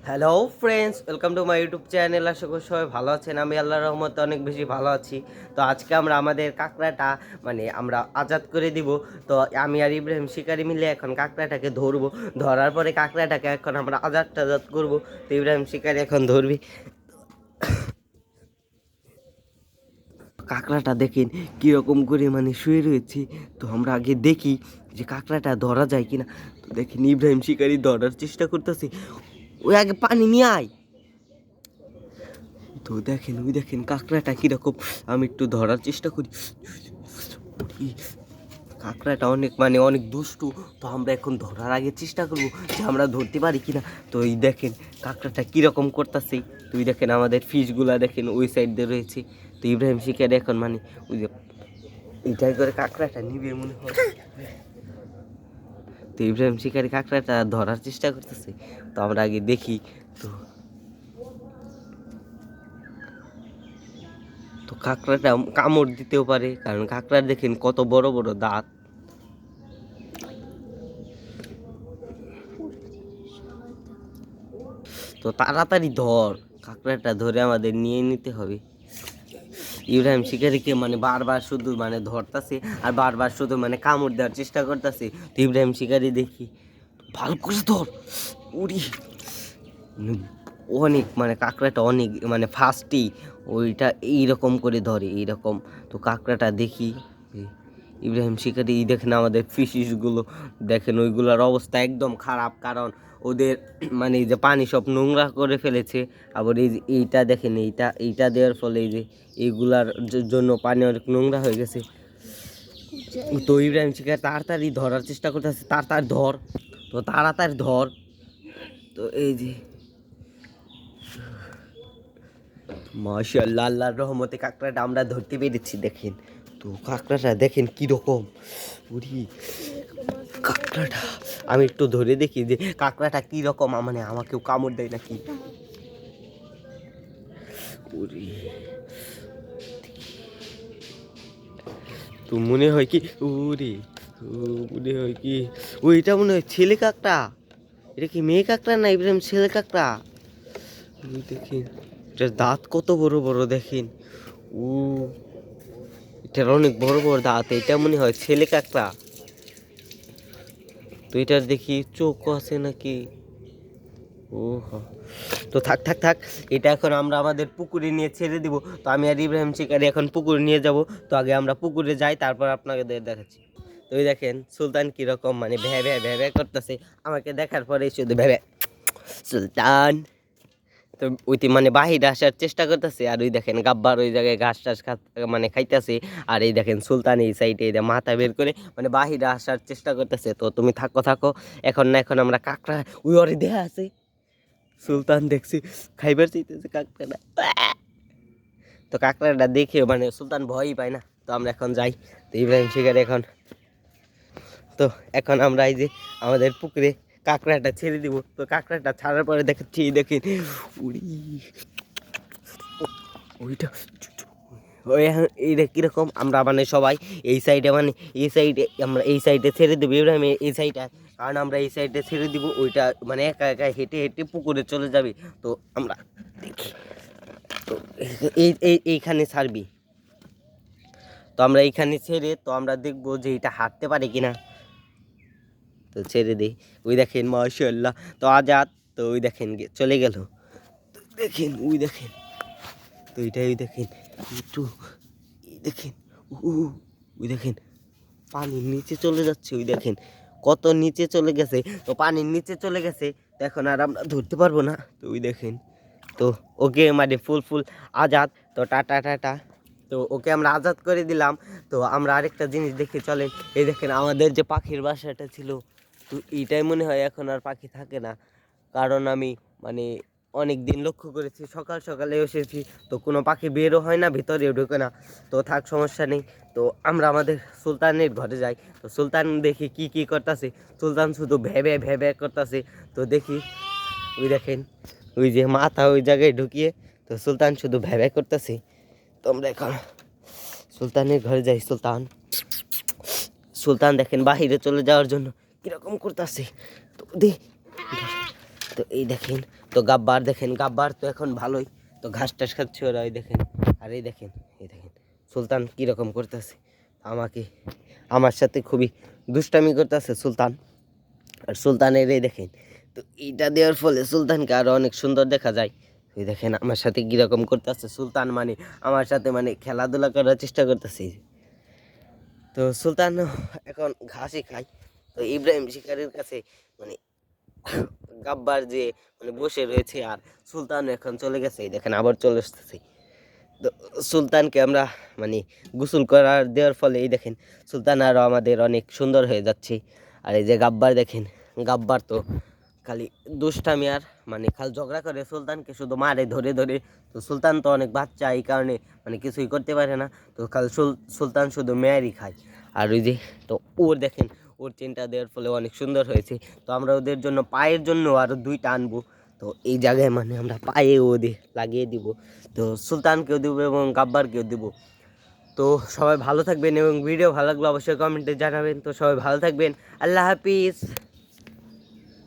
Hello friends, welcome to my YouTube channel. আশা করি সবাই ভালো আছেন। আমি আল্লাহর রহমতে অনেক বেশি ভালো আছি। তো আজকে আমরা আমাদের কাঁকড়াটা আমরা আজাদ করে দিব। তো আমি আর ইব্রাহিম শিকারি মিলে এখন কাঁকড়াটাকে ধরবো। ধরার পরে কাঁকড়াটাকে এখন আমরা আজাদ করবো। তো ইব্রাহিম শিকারি এখন ধরবি। কাঁকড়াটা দেখেন কীরকম করে শুয়ে রয়েছে। তো আমরা আগে দেখি যে কাঁকড়াটা ধরা যায় কিনা। তো দেখেন ইব্রাহিম শিকারি ধরার চেষ্টা করতেছে। ওই আগে পানি নিয়ে আয়। তো দেখেন ওই দেখেন কাঁকড়াটা কীরকম। আমি একটু ধরার চেষ্টা করি। কাঁকড়াটা অনেক দুষ্টু। তো আমরা এখন ধরার আগে চেষ্টা করবো যে আমরা ধরতে পারি কিনা। তো এই দেখেন কাঁকড়াটা কীরকম করতেছে। তো ওই দেখেন আমাদের ফিশগুলা দেখেন ওই সাইড দিয়ে রয়েছে। তো ইব্রাহিম শিকারি এখন ওই যে এইটাই করে কাঁকড়াটা নিবে মনে হয়। তো ইব্রাহিম শিকারি কাঁকড়াটা ধরার চেষ্টা করতেছে। তো আমরা আগে দেখি। তো তো কাঁকড়াটা কামড় দিতেও পারে, কারণ কাঁকড়ার দেখেন কত বড় বড় দাঁত। তো তাড়াতাড়ি ধর, কাঁকড়াটা ধরে আমাদের নিয়ে নিতে হবে। ইব্রাহিম শিকারিকে বারবার শুধু ধরতাছে আর বারবার শুধু কামড় দেওয়ার চেষ্টা করতেছে। তো ইব্রাহিম শিকারি দেখি ভালো করে ধর। উড়ি অনেক কাঁকড়াটা অনেক ফাস্টই ওইটা এইরকম করে ধরে এইরকম। তো কাঁকড়াটা দেখি ইব্রাহিম শিকারি দেখেন আমাদের ফিশিসগুলো দেখেন ওইগুলোর অবস্থা একদম খারাপ, কারণ ওদের এই যে পানি সব নোংরা করে ফেলেছে। আবার এই যে এইটা দেখেন এইটা দেওয়ার ফলে এই যে এইগুলার জন্য পানি অনেক নোংরা হয়ে গেছে। তো ইব্রাহিম শিকারি তাড়াতাড়ি ধরার চেষ্টা করতেছে। তাড়াতাড়ি ধর, তো তাড়াতাড়ি ধর। তো এই যে মাশাআল্লাহ, আল্লাহর রহমতে কাঁকড়াটা আমরা ধরতে পেরেছি দেখেন। তো কাঁকড়াটা দেখেন কীরকম। উরি কাঁকড়াটা আমি একটু ধরে দেখি যে কাঁকড়াটা কীরকম, আমাকেও কামড় দেয় নাকি। উরি তো মনে হয় কি উরি মনে হয় কি ওইটা মনে হয় ছেলে কাঁকড়া। এটা কি মেয়ে কাঁকড়া না ইব্রাহিম ছেলে কাঁকড়া? দেখেন এটার দাঁত কত বড় বড় দেখেন। ও এটার অনেক বড় বড় দাঁত। এটা মনে হয় ছেলে কাঁকড়া। তো এটার দেখি চোখ আছে নাকি। ও তো থাক থাক থাক, এটা এখন আমরা আমাদের পুকুরে নিয়ে ছেড়ে দিব। তো আমি আর ইব্রাহিম শিকারি এখন পুকুরে নিয়ে যাব। তো আগে আমরা পুকুরে যাই, তারপর আপনাকে দেখাচ্ছি। তো ওই দেখেন সুলতান কীরকম ভ্যা ভ্যা ভ্যা ভ্যা করতেছে। আমাকে দেখার পরে শুধু ভ্যা ভ্যা সুলতান। তো ওইটি বাহিরে আসার চেষ্টা করতেছে। আর ওই দেখেন গাব্বার ওই জায়গায় ঘাস টাস খাইতেছে। আর এই দেখেন সুলতান এই সাইডে মাথা বের করে বাহিরে আসার চেষ্টা করতেছে। তো তুমি থাকো থাকো, এখন না এখন আমরা কাঁকড়া ওই ওরে দেহা আছে। সুলতান দেখছি খাইবার চাইতেছে কাঁকড়াটা। তো কাঁকড়াটা দেখে সুলতান ভয়ই পায় না। তো আমরা এখন যাই। তো ইব্রাহিম শিকারি এখন আমরা এই যে আমাদের পুকুরে কাঁকড়াটা ছেড়ে দিব। তো কাঁকড়াটা ছাড়ার পরে দেখাচ্ছি দেখেন উড়ি ওইটা ওই এইটা কীরকম। আমরা সবাই এই সাইডে আমরা এই সাইডে ছেড়ে দেবো ইব্রাহিম এই সাইডে, কারণ আমরা এই সাইডে ছেড়ে দিব ওইটা একা একা হেঁটে হেঁটে পুকুরে চলে যাবে। তো আমরা দেখি তো এইখানে ছাড়বি। তো আমরা এইখানে ছেড়ে তো আমরা দেখবো যে এটা হাঁটতে পারে কিনা। তো ছেড়ে দিই। ওই দেখেন মাশাআল্লাহ, তো আজাদ। তো ওই দেখেন চলে গেল। তো দেখেন ওই দেখেন, তো এটাই দেখেন একটু দেখেন ওই দেখেন পানির নিচে চলে যাচ্ছে। ওই দেখেন কত নিচে চলে গেছে। তো পানির নিচে চলে গেছে, তো এখন আর আমরা ধরতে পারবো না। তো ওই দেখেন, তো ওকে ফুল আজাদ। তো টাটা টাটা। তো ওকে আমরা আজাদ করে দিলাম। তো আমরা আরেকটা জিনিস দেখে চলেন। এই দেখেন আমাদের যে পাখির বাসাটা ছিল, তো এইটাই মনে হয় এখন আর পাখি থাকে না। কারণ আমি মানে অনেক দিন লক্ষ্য করেছি, সকাল সকালে এসেছি তো কোনো পাখি বেরও হয় না, ভিতরেও ঢুকে না। তো থাক, সমস্যা নেই। তো আমরা আমাদের সুলতানের ঘরে যাই। তো সুলতান দেখি কি করতেছে। সুলতান শুধু ভ্যা ভ্যা করতেছে। তো দেখি ওই দেখেন ওই যে মাথা ওই জায়গায় ঢুকিয়ে, তো সুলতান শুধু ভ্যা ভ্যা করতেছে। তো আমরা এখন সুলতানের ঘরে যাই। সুলতান দেখেন বাহিরে চলে যাওয়ার জন্য কিরকম করতেছে। তো তো এই দেখেন, তো তো গাব্বার দেখেন, গাব্বার তো এখন ভালোই তো ঘাস টাস খাচ্ছে ওরা, ওই দেখেন। আর এই দেখেন, এই দেখেন সুলতান কীরকম করতেছে আমাকে, আমার সাথে খুবই দুষ্টামি করতেছে সুলতান। আর সুলতানের এই দেখেন, তো এইটা দেওয়ার ফলে সুলতানকে আরও অনেক সুন্দর দেখা যায়। এই দেখেন আমার সাথে কীরকম করতেছে সুলতান, মানে আমার সাথে মানে খেলাধুলা করার চেষ্টা করতেছে। তো সুলতান এখন ঘাসই খায়। তো ইব্রাহিম শিকারির কাছে মানে গাব্বার যে মানে বসে রয়েছে, আর সুলতান এখন চলে গেছে, এই দেখেন আবার চলে আসতেছে। তো সুলতানকে আমরা মানে গোসল করার দেওয়ার ফলে এই দেখেন সুলতান আরও আমাদের অনেক সুন্দর হয়ে যাচ্ছে। আর এই যে গাব্বার দেখেন, গাব্বার তো খালি দুষ্টামি আর মানে খালি ঝগড়া করে, সুলতানকে শুধু মারে ধরে ধরে। তো সুলতান তো অনেক বাচ্চা, এই কারণে মানে কিছুই করতে পারে না। তো খালি সুলতান শুধু মেয়ারই খায়। আর ওই যে তো ওর দেখেন, ওর চেনটা দেওয়ার ফলে অনেক সুন্দর হয়েছে। তো আমরা ওদের জন্য পায়ের জন্য আরও 2টা আনবো। তো এই জায়গায় মানে আমরা পায়ে ওদের লাগিয়ে দিব। তো সুলতানকেও দেবো এবং গাব্বারকেও দেবো। তো সবাই ভালো থাকবেন এবং ভিডিও ভালো লাগলে অবশ্যই কমেন্টে জানাবেন। তো সবাই ভালো থাকবেন, আল্লাহ হাফিজ।